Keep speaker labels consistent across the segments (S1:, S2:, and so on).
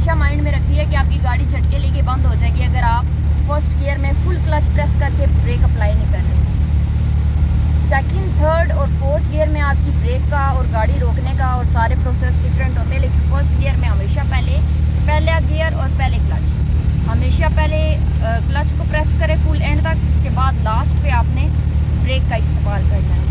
S1: हमेशा माइंड में रखिए कि आपकी गाड़ी झटके लेके बंद हो जाएगी अगर आप फर्स्ट गियर में फुल क्लच प्रेस करके ब्रेक अप्लाई नहीं कर रहे। सेकंड, थर्ड और फोर्थ गियर में आपकी ब्रेक का और गाड़ी रोकने का और सारे प्रोसेस डिफरेंट होते हैं, लेकिन फर्स्ट गियर में हमेशा पहला गियर और पहले क्लच, हमेशा पहले क्लच को प्रेस करें फुल एंड तक, उसके बाद लास्ट पे आपने ब्रेक का इस्तेमाल करना है,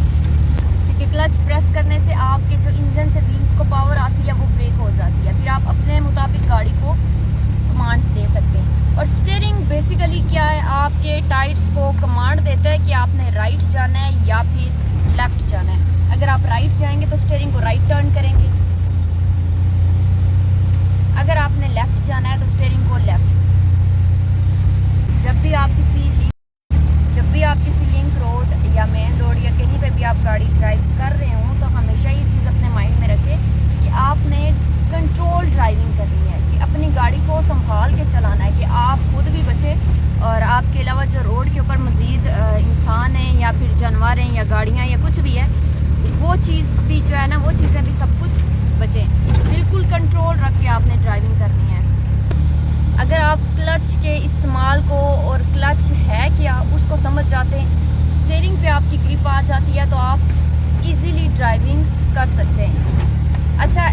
S1: क्योंकि क्लच प्रेस करने से आपके जो इंजन से व्हील्स को पावर आती है वो ब्रेक हो जाती है। फिर आप अपने मुताबिक गाड़ी को कमांड्स दे सकते हैं। और स्टीयरिंग बेसिकली क्या है, आपके टायर्स को कमांड देता है कि आपने राइट जाना है या फिर लेफ़्ट जाना है। अगर आप राइट जाएंगे तो स्टीयरिंग को राइट टर्न करेंगे, अगर आपने लेफ़्ट जाना है तो स्टीयरिंग को लेफ़्ट। जब भी आप किसी लिंक रोड या मेन रोड या कहीं पे भी आप गाड़ी ड्राइव कर रहे हो तो हमेशा ये चीज़ अपने माइंड में रखें कि आपने कंट्रोल ड्राइविंग करनी है, कि अपनी गाड़ी को संभाल के चलाना है, कि आप खुद भी बचें और आपके अलावा जो रोड के ऊपर मज़ीद इंसान हैं या फिर जानवर हैं या गाड़ियाँ या कुछ भी है, वो चीज़ भी जो है ना, वो चीज़ें भी सब कुछ बचें। बिल्कुल कंट्रोल रख के आपने ड्राइविंग करनी है। अगर आप क्लच के इस्तेमाल को और क्लच है क्या उसको समझ जाते हैं, स्टीयरिंग पे आपकी ग्रिप आ जाती है, तो आप इजीली ड्राइविंग कर सकते हैं। अच्छा,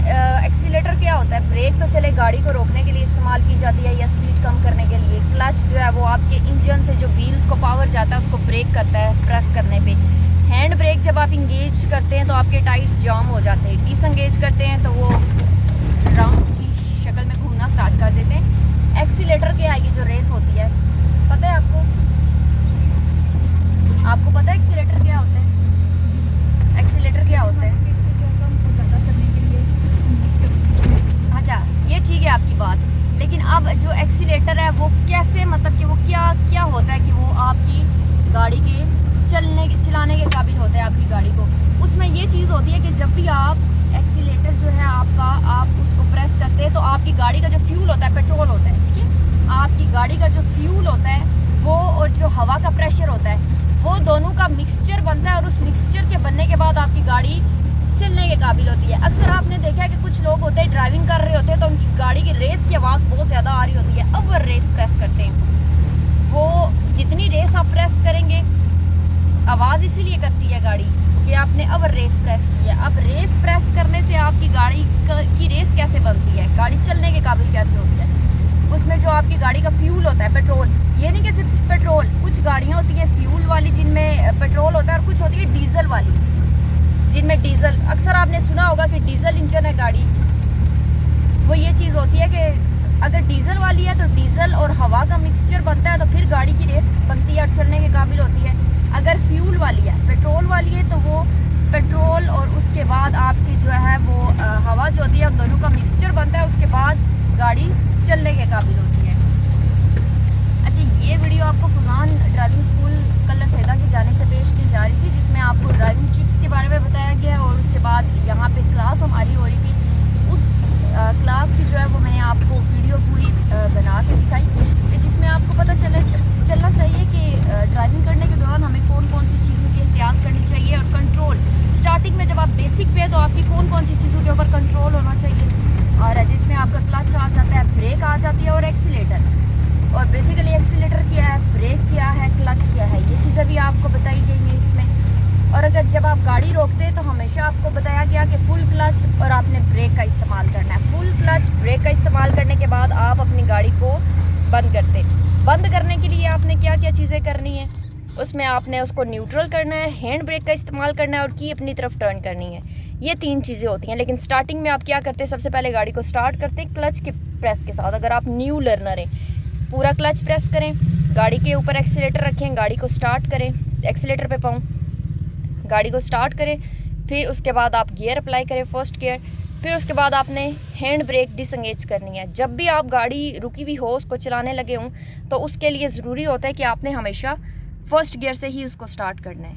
S1: एक्सीलेटर क्या होता है? ब्रेक तो चले गाड़ी को रोकने के लिए इस्तेमाल की जाती है या स्पीड कम करने के लिए। क्लच जो है वो आपके इंजन से जो व्हील्स को पावर जाता है उसको ब्रेक करता है प्रेस करने पे। हैंड ब्रेक जब आप इंगेज करते हैं तो आपके टायर्स जाम हो जाते हैं, डिसंगेज करते हैं तो वो राउंड की शक्ल में घूमना स्टार्ट कर देते हैं। एक्सीलेटर क्या है, ये जो रेस होती है, पता है आपको? आपको पता है एक्सीलेटर क्या होता है? एक्सीलेटर क्या होता है? अच्छा, ये ठीक है आपकी बात, लेकिन अब जो एक्सीलेटर है वो कैसे, मतलब कि वो क्या होता है कि वो आपकी गाड़ी के चलाने के काबिल होता है आपकी गाड़ी को। उसमें ये चीज़ होती है कि जब भी आप एक्सीलेटर जो है आपका, आप उसको प्रेस करते हैं तो आपकी गाड़ी का जो फ्यूल होता है, पेट्रोल होता है, ठीक है, आपकी गाड़ी का जो फ्यूल होता है वो और जो हवा का प्रेशर होता है वो दोनों का मिक्सचर बनता है, और उस मिक्सचर के बनने के बाद आपकी गाड़ी चलने के काबिल होती है। अक्सर आपने देखा है कि कुछ लोग होते हैं ड्राइविंग कर रहे होते हैं तो उनकी गाड़ी की रेस की आवाज़ बहुत ज़्यादा आ रही होती है, अब वो रेस प्रेस करते हैं। वो जितनी रेस आप प्रेस करेंगे, आवाज़ इसीलिए करती है गाड़ी कि आपने अब रेस प्रेस की है। अब रेस प्रेस करने से आपकी गाड़ी की रेस कैसे बनती है, गाड़ी चलने के काबिल कैसे होती है? उसमें जो आपकी गाड़ी का फ्यूल होता है, पेट्रोल, ये नहीं कि सिर्फ पेट्रोल, कुछ गाड़ियाँ होती हैं फ्यूल वाली जिनमें पेट्रोल होता है और कुछ होती है डीजल वाली जिनमें डीजल। अक्सर आपने सुना होगा कि डीजल इंजन है गाड़ी, वो ये चीज़ होती है कि अगर डीजल वाली है तो डीजल और हवा का मिक्सचर बनता है तो फिर गाड़ी की रेस बनती है और चलने के काबिल होती है। अगर फ्यूल वाली है, पेट्रोल वाली है, तो वो पेट्रोल और उसके बाद आपकी जो है वो हवा जो होती है उन दोनों का मिक्सचर बनता है, उसके बाद गाड़ी चलने के काबिल होती है। अच्छा, ये वीडियो आपको फुजान ड्राइविंग स्कूल कलर सैदा की जानिब से पेश की जा रही थी, जिसमें आपको ड्राइविंग ट्रिक्स के बारे में बताया गया और उसके बाद यहाँ पे क्लास हमारी हो रही थी। उस क्लास की जो है वो मैंने आपको वीडियो पूरी बना के दिखाई, जिसमें आपको पता चलना चाहिए कि ड्राइविंग करने के दौरान हमें कौन कौन सी चीज़ों की एहतियात करनी चाहिए, और कंट्रोल स्टार्टिंग में जब आप बेसिक पे है तो आपकी कौन कौन सी चीज़ों के ऊपर कंट्रोल होना चाहिए, और जिसमें आपका क्लच आ जाता है, ब्रेक आ जाती है और एक्सीलेटर। और बेसिकली एक्सीलेटर क्या है, ब्रेक क्या है, क्लच क्या है, ये चीज़ें भी आपको बताई गई हैं इसमें। और अगर जब आप गाड़ी रोकते हैं तो हमेशा आपको बताया गया कि फुल क्लच और आपने ब्रेक का इस्तेमाल करना है। फुल क्लच ब्रेक का इस्तेमाल करने के बाद आप अपनी गाड़ी को बंद करने के लिए आपने क्या क्या चीज़ें करनी है, उसमें आपने उसको न्यूट्रल करना है, हैंड ब्रेक का इस्तेमाल करना है और की अपनी तरफ टर्न करनी है। ये 3 चीज़ें होती हैं। लेकिन स्टार्टिंग में आप क्या करते हैं, सबसे पहले गाड़ी को स्टार्ट करते हैं क्लच के प्रेस के साथ। अगर आप न्यू लर्नर हैं, पूरा क्लच प्रेस करें, गाड़ी के ऊपर एक्सीलेटर रखें, गाड़ी को स्टार्ट करें, एक्सीलेटर पे पाऊँ, गाड़ी को स्टार्ट करें, फिर उसके बाद आप गियर अप्लाई करें, फर्स्ट गियर, फिर उसके बाद आपने हैंड ब्रेक डिसंगेज करनी है। जब भी आप गाड़ी रुकी हुई हो, उसको चलाने लगे हों, तो उसके लिए ज़रूरी होता है कि आपने हमेशा फर्स्ट गियर से ही उसको स्टार्ट करना है।